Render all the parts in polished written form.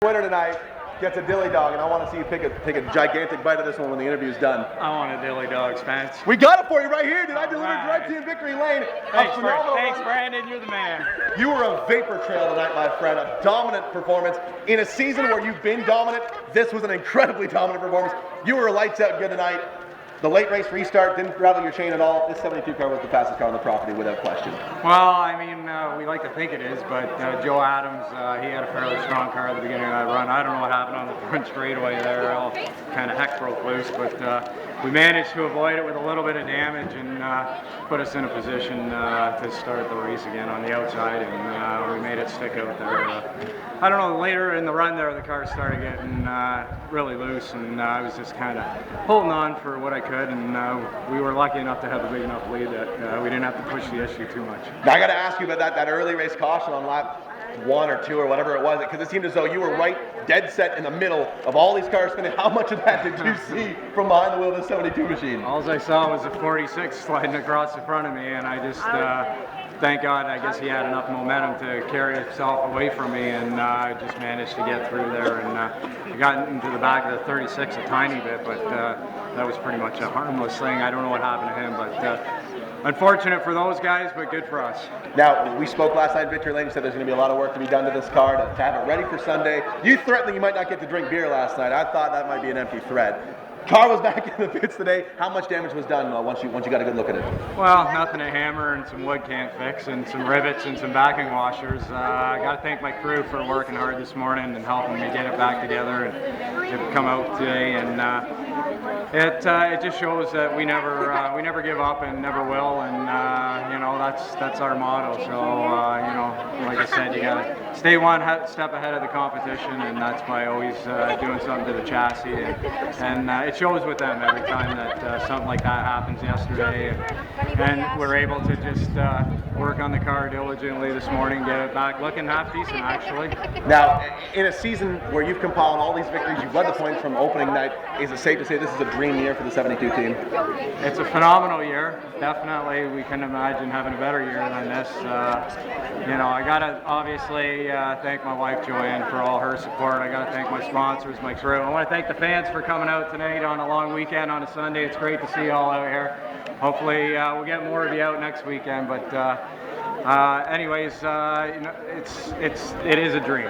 winner tonight gets a Dilley Dog, and I want to see you take a gigantic bite of this one when the interview's done. I want a Dilley Dog, Spence. We got it for you right here, dude. I delivered right to you in Victory Lane. Thanks, Brandon. You're the man. You were a vapor trail tonight, my friend. A dominant performance. In a season where you've been dominant, this was an incredibly dominant performance. You were lights out good tonight. The late race restart didn't rattle your chain at all. This 72 car was the fastest car on the property without question. Well, I mean, we like to think it is, but Joe Adams, he had a fairly strong car at the beginning of that run. I don't know what happened on the front straightaway there. All kind of heck broke loose, but we managed to avoid it with a little bit of damage and put us in a position to start the race again on the outside, and we made it stick out there. I don't know, later in the run there, the car started getting really loose, and I was just kind of holding on for what I could, and we were lucky enough to have a big enough lead that we didn't have to push the issue too much. Now I got to ask you about that early race caution on lap 1 or 2 or whatever it was, because it seemed as though you were right dead set in the middle of all these cars spinning. How much of that did you see from behind the wheel of the 72 machine? All I saw was a 46 sliding across the front of me, and I just thank God, I guess he had enough momentum to carry himself away from me, and I just managed to get through there, and I got into the back of the 36 a tiny bit, but that was pretty much a harmless thing. I don't know what happened to him, but unfortunate for those guys, but good for us. Now, we spoke last night in Victory Lane. You said there's going to be a lot of work to be done to this car to have it ready for Sunday. You threatened that you might not get to drink beer last night. I thought that might be an empty threat. Car was back in the pits today. How much damage was done once you got a good look at it? Well, nothing a hammer and some wood can't fix, and some rivets and some backing washers. I got to thank my crew for working hard this morning and helping me get it back together and get it come out today. And it just shows that we never give up and never will, and you know, that's our motto. So you know, like I said, you got to stay one step ahead of the competition, and that's by always doing something to the chassis, and it shows with them every time that something like that happens yesterday, and we're able to just work on the car diligently this morning, get it back looking half decent actually. Now, in a season where you've compiled all these victories, you've led the points from opening night, is it safe to say this is a dream year for the 72 team? It's a phenomenal year. Definitely, we couldn't imagine having a better year than this. You know, I gotta obviously thank my wife Joanne for all her support. I gotta thank my sponsors, my crew. I want to thank the fans for coming out tonight on a long weekend on a Sunday. It's great to see you all out here. Hopefully we'll get more of you out next weekend, but anyways, you know, it is a dream.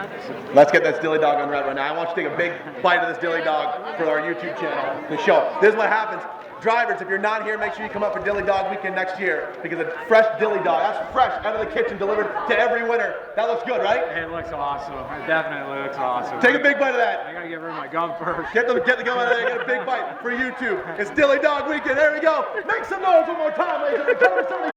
Let's get that Dilley Dog on right now. I want you to take a big bite of this Dilley Dog for our YouTube channel, the show. This is what happens. Drivers, if you're not here, make sure you come up for Dilley Dog weekend next year, because a fresh Dilley Dog, that's fresh out of the kitchen, delivered to every winner. That looks good, right? It looks awesome. It definitely looks awesome. Take a big bite of that. I gotta get rid of my gum first. Get the gum out of there. Get a big bite for YouTube. It's Dilley Dog weekend. There we go. Make some noise one more time, ladies and gentlemen.